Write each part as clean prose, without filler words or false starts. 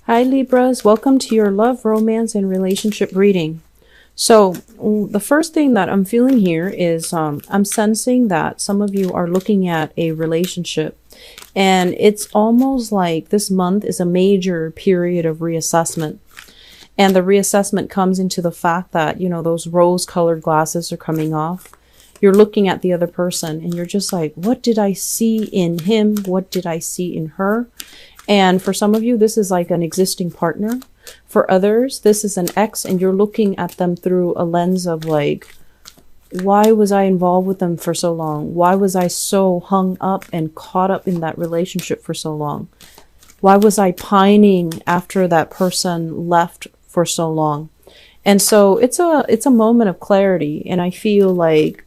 Hi Libras, welcome to your love, romance, and relationship reading. So the first thing that I'm feeling here is I'm sensing that some of you are looking at a relationship, and it's almost like this month is a major period of reassessment. And the reassessment comes into the fact that, those rose-colored glasses are coming off. You're looking at the other person and you're just like, what did I see in him? What did I see in her? And for some of you, this is like an existing partner. For others, this is an ex, and you're looking at them through a lens of like, why was I involved with them for so long? Why was I so hung up and caught up in that relationship for so long? Why was I pining after that person left for so long? And so it's a moment of clarity, and I feel like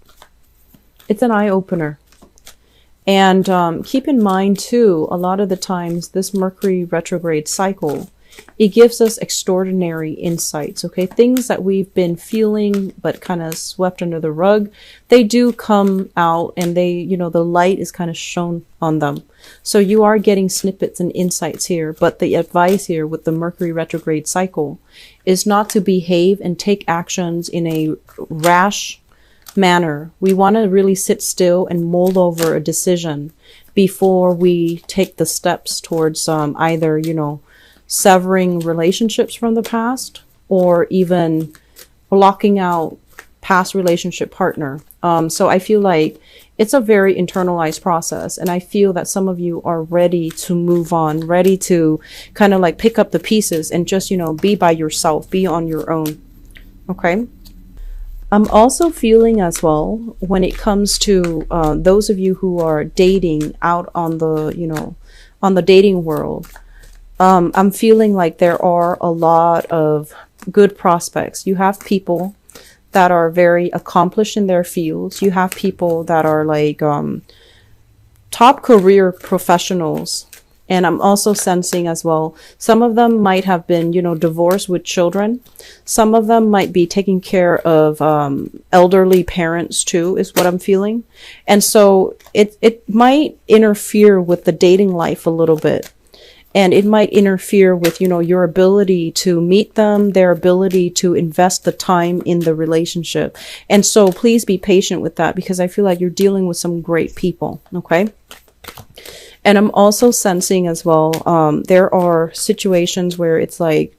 it's an eye-opener. And keep in mind, too, a lot of the times this Mercury retrograde cycle, it gives us extraordinary insights, okay? Things that we've been feeling but kind of swept under the rug, they do come out, and they, the light is kind of shown on them. So you are getting snippets and insights here, but the advice here with the Mercury retrograde cycle is not to behave and take actions in a rash manner. We want to really sit still and mull over a decision before we take the steps towards either, severing relationships from the past or even blocking out past relationship partner. So I feel like it's a very internalized process, and I feel that some of you are ready to move on, ready to kind of like pick up the pieces and just, be by yourself, be on your own. Okay. I'm also feeling as well, when it comes to those of you who are dating out on the, on the dating world, I'm feeling like there are a lot of good prospects. You have people that are very accomplished in their fields. You have people that are like top career professionals. And I'm also sensing as well, some of them might have been, divorced with children. Some of them might be taking care of elderly parents too, is what I'm feeling. And so it might interfere with the dating life a little bit. And it might interfere with, your ability to meet them, their ability to invest the time in the relationship. And so please be patient with that, because I feel like you're dealing with some great people, okay? And I'm also sensing as well, there are situations where it's like,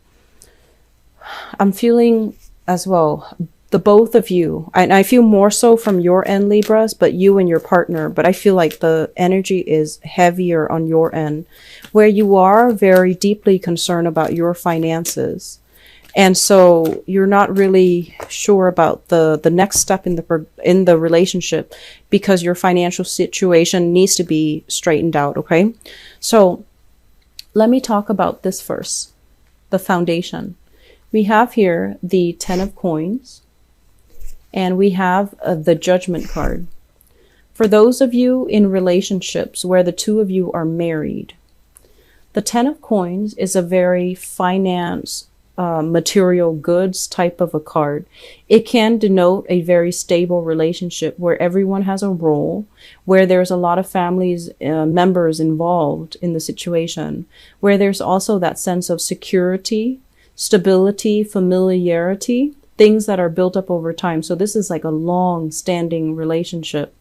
I'm feeling as well, the both of you, and I feel more so from your end, Libras, but you and your partner, but I feel like the energy is heavier on your end, where you are very deeply concerned about your finances. And so you're not really sure about the next step in the relationship, because your financial situation needs to be straightened out, okay? So let me talk about this first, the foundation. We have here the 10 of coins, and we have the Judgment card. For those of you in relationships where the two of you are married, the 10 of coins is a very material goods type of a card. It can denote a very stable relationship where everyone has a role, where there's a lot of families, members involved in the situation, where there's also that sense of security, stability, familiarity, things that are built up over time. So this is like a long-standing relationship.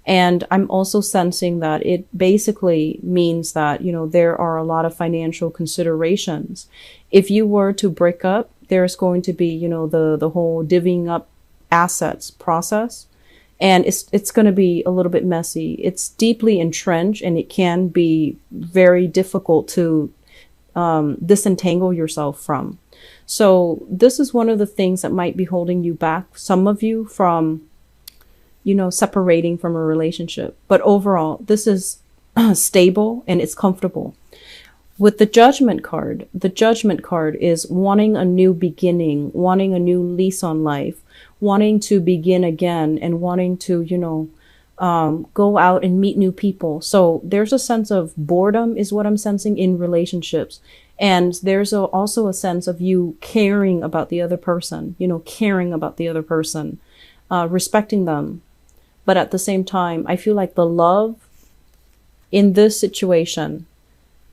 And I'm also sensing that it basically means that, there are a lot of financial considerations. If you were to break up, there's going to be, the whole divvying up assets process. And it's going to be a little bit messy. It's deeply entrenched, and it can be very difficult to disentangle yourself from. So this is one of the things that might be holding you back, some of you, from separating from a relationship. But overall, this is stable and it's comfortable. With the Judgment card is wanting a new beginning, wanting a new lease on life, wanting to begin again, and wanting to, go out and meet new people. So there's a sense of boredom is what I'm sensing in relationships. And there's also a sense of you caring about the other person, respecting them. But at the same time, I feel like the love in this situation,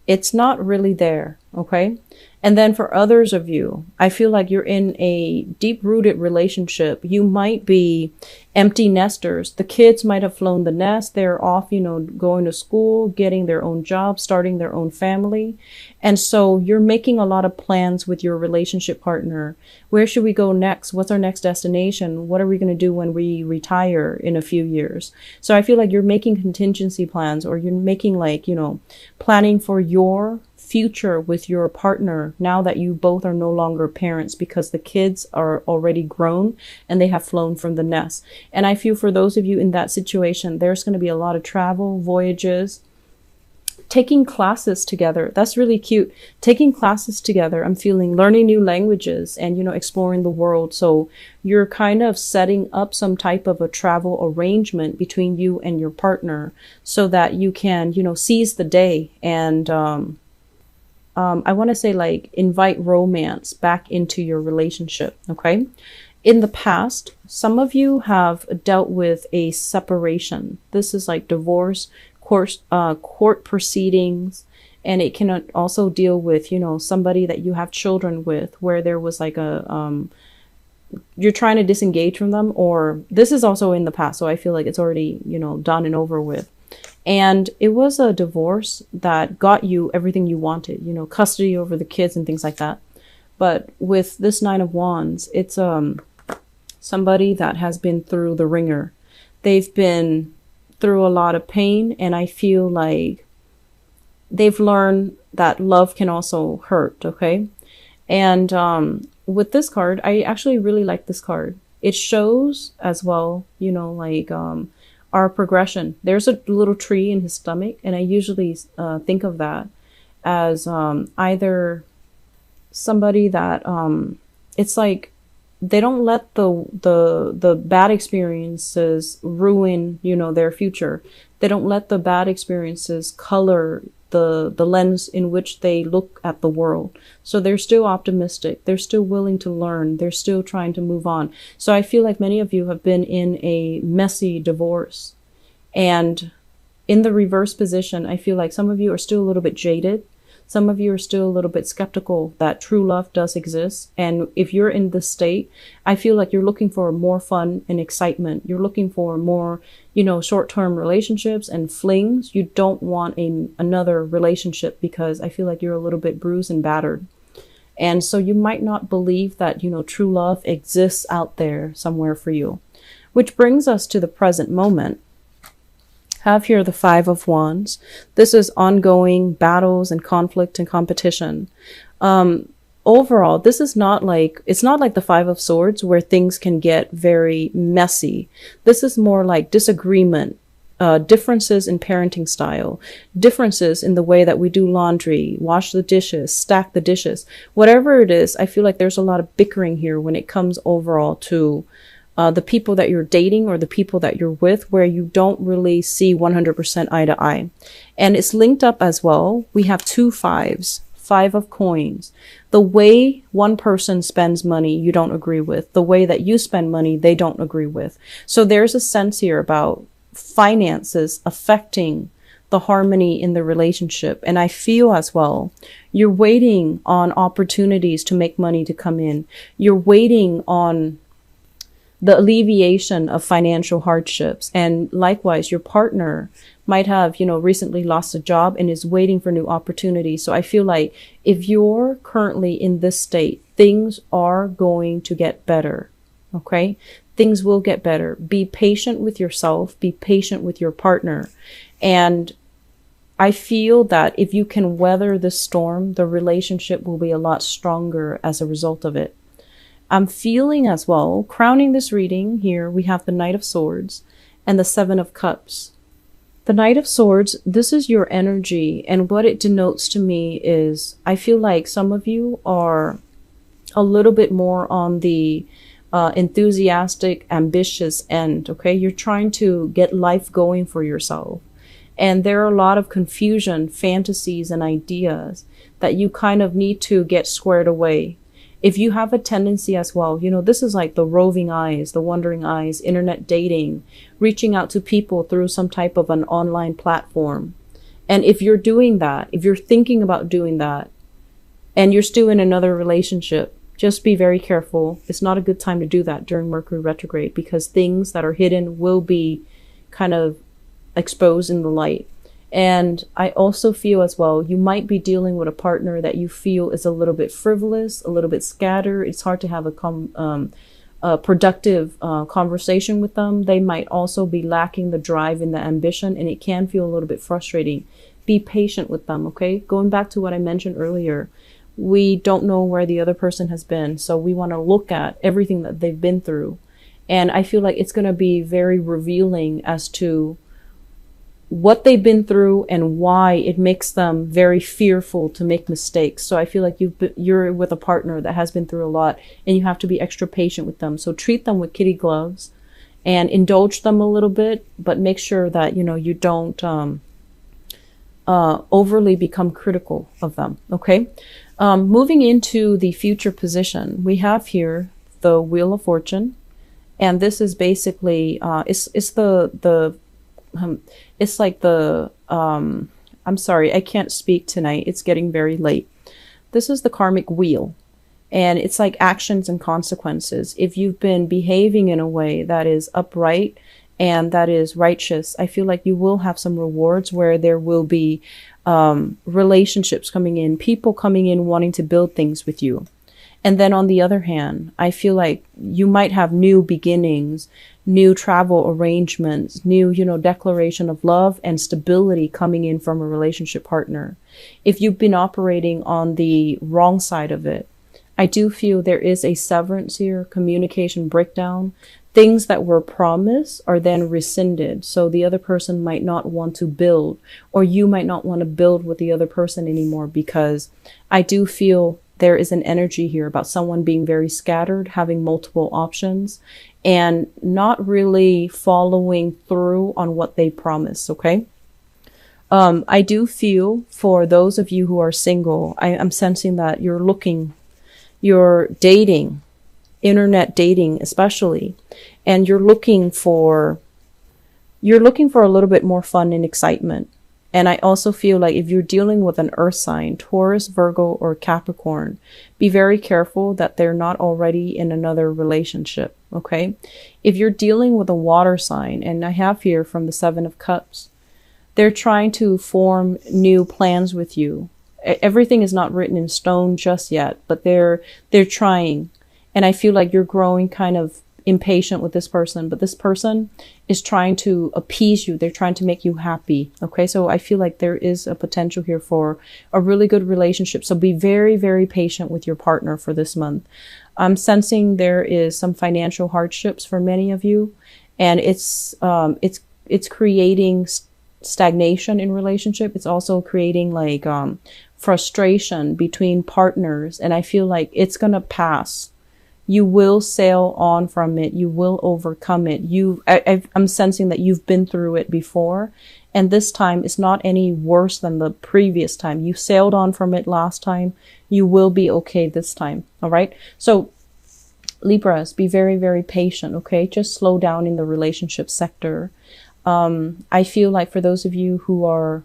it's not really there. Okay. And then for others of you, I feel like you're in a deep rooted relationship. You might be empty nesters. The kids might have flown the nest. They're off, going to school, getting their own job, starting their own family. And so you're making a lot of plans with your relationship partner. Where should we go next? What's our next destination? What are we going to do when we retire in a few years? So I feel like you're making contingency plans, or you're making planning for your future with your partner now that you both are no longer parents, because the kids are already grown and they have flown from the nest. And I feel for those of you in that situation, there's going to be a lot of travel, voyages, taking classes together. That's really cute. Taking classes together. I'm feeling learning new languages and, exploring the world. So you're kind of setting up some type of a travel arrangement between you and your partner so that you can, seize the day and, I want to say invite romance back into your relationship. Okay. In the past, some of you have dealt with a separation. This is like divorce, court proceedings, and it can also deal with, somebody that you have children with, where there was you're trying to disengage from them, or this is also in the past. So I feel like it's already, done and over with. And it was a divorce that got you everything you wanted, custody over the kids and things like that. But with this Nine of Wands, it's somebody that has been through the ringer. They've been through a lot of pain, and I feel like they've learned that love can also hurt, okay? And with this card, I actually really like this card. It shows as well, our progression. There's a little tree in his stomach, and I usually think of that as either somebody that it's like they don't let the bad experiences ruin, their future. They don't let the bad experiences color the lens in which they look at the world. So they're still optimistic. They're still willing to learn. They're still trying to move on. So I feel like many of you have been in a messy divorce. And in the reverse position, I feel like some of you are still a little bit jaded. Some of you are still a little bit skeptical that true love does exist. And if you're in this state, I feel like you're looking for more fun and excitement. You're looking for more, short-term relationships and flings. You don't want another relationship because I feel like you're a little bit bruised and battered. And so you might not believe that, true love exists out there somewhere for you. Which brings us to the present moment. Have here the Five of Wands. This is ongoing battles and conflict and competition. Overall, this is it's not like the Five of Swords where things can get very messy. This is more like disagreement, differences in parenting style, differences in the way that we do laundry, wash the dishes, stack the dishes, whatever it is. I feel like there's a lot of bickering here when it comes overall to the people that you're dating or the people that you're with, where you don't really see 100% eye to eye. And it's linked up as well. We have two fives, Five of Coins. The way one person spends money, you don't agree with. The way that you spend money, they don't agree with. So there's a sense here about finances affecting the harmony in the relationship. And I feel as well, you're waiting on opportunities to make money to come in. You're waiting on the alleviation of financial hardships. And likewise, your partner might have, recently lost a job and is waiting for new opportunities. So I feel like if you're currently in this state, things are going to get better. Okay? Things will get better. Be patient with yourself. Be patient with your partner. And I feel that if you can weather this storm, the relationship will be a lot stronger as a result of it. I'm feeling as well, crowning this reading here, we have the Knight of Swords and the Seven of Cups. The Knight of Swords, this is your energy, and what it denotes to me is I feel like some of you are a little bit more on the enthusiastic, ambitious end, okay? You're trying to get life going for yourself. And there are a lot of confusion, fantasies, and ideas that you kind of need to get squared away. If you have a tendency as well, this is like the roving eyes, the wandering eyes, internet dating, reaching out to people through some type of an online platform. And if you're doing that, if you're thinking about doing that, and you're still in another relationship, just be very careful. It's not a good time to do that during Mercury retrograde, because things that are hidden will be kind of exposed in the light. And I also feel as well, you might be dealing with a partner that you feel is a little bit frivolous, a little bit scattered. It's hard to have a productive conversation with them. They might also be lacking the drive and the ambition, and it can feel a little bit frustrating. Be patient with them, okay? Going back to what I mentioned earlier, we don't know where the other person has been, so we want to look at everything that they've been through. And I feel like it's going to be very revealing as to what they've been through and why it makes them very fearful to make mistakes. So I feel like you're with a partner that has been through a lot, and you have to be extra patient with them. So treat them with kitty gloves and indulge them a little bit, but make sure that, you know, you don't overly become critical of them. Okay. Moving into the future position, we have here the Wheel of Fortune, and this is basically it's like the I'm sorry, I can't speak tonight. It's getting very late. This is the karmic wheel, and it's like actions and consequences. If you've been behaving in a way that is upright and that is righteous, I feel like you will have some rewards where there will be relationships coming in, people coming in wanting to build things with you. And then on the other hand, I feel like you might have new beginnings, new travel arrangements, new, you know, declaration of love and stability coming in from a relationship partner. If you've been operating on the wrong side of it, I do feel there is a severance here, communication breakdown. Things that were promised are then rescinded. So the other person might not want to build, or you might not want to build with the other person anymore, because I do feel there is an energy here about someone being very scattered, having multiple options, and not really following through on what they promised, okay? I do feel for those of you who are single, I'm sensing that you're dating, internet dating especially, and you're looking for a little bit more fun and excitement. And I also feel like if you're dealing with an earth sign, Taurus, Virgo, or Capricorn, be very careful that they're not already in another relationship, okay? If you're dealing with a water sign, and I have here from the Seven of Cups, they're trying to form new plans with you. Everything is not written in stone just yet, but they're trying. And I feel like you're growing kind of impatient with this person, but this person is trying to appease you. They're trying to make you happy. Okay. So I feel like there is a potential here for a really good relationship. So be very, very patient with your partner for this month. I'm sensing there is some financial hardships for many of you, and it's creating stagnation in relationship. It's also creating like, frustration between partners. And I feel like it's going to pass. You will sail on from it. You will overcome it. I'm sensing that you've been through it before, and this time it's not any worse than the previous time. You sailed on from it last time. You will be okay this time. All right. So Libras, be very, very patient. Okay. Just slow down in the relationship sector. I feel like for those of you who are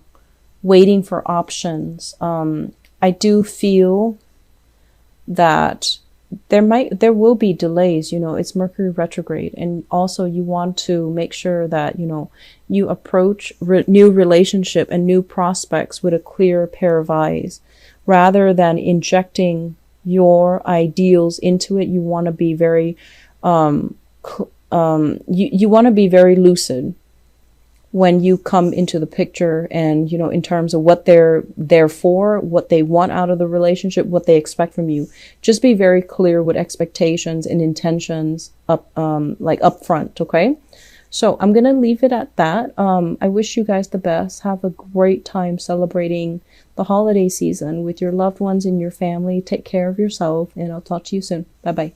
waiting for options, I do feel that there will be delays. You know, it's Mercury retrograde, and also you want to make sure that, you know, you approach new relationship and new prospects with a clear pair of eyes, rather than injecting your ideals into it. You want to be very, you want to be very lucid when you come into the picture, and, you know, in terms of what they're there for, what they want out of the relationship, what they expect from you. Just be very clear with expectations and intentions up front. Okay. So I'm going to leave it at that. I wish you guys the best. Have a great time celebrating the holiday season with your loved ones and your family. Take care of yourself, and I'll talk to you soon. Bye bye.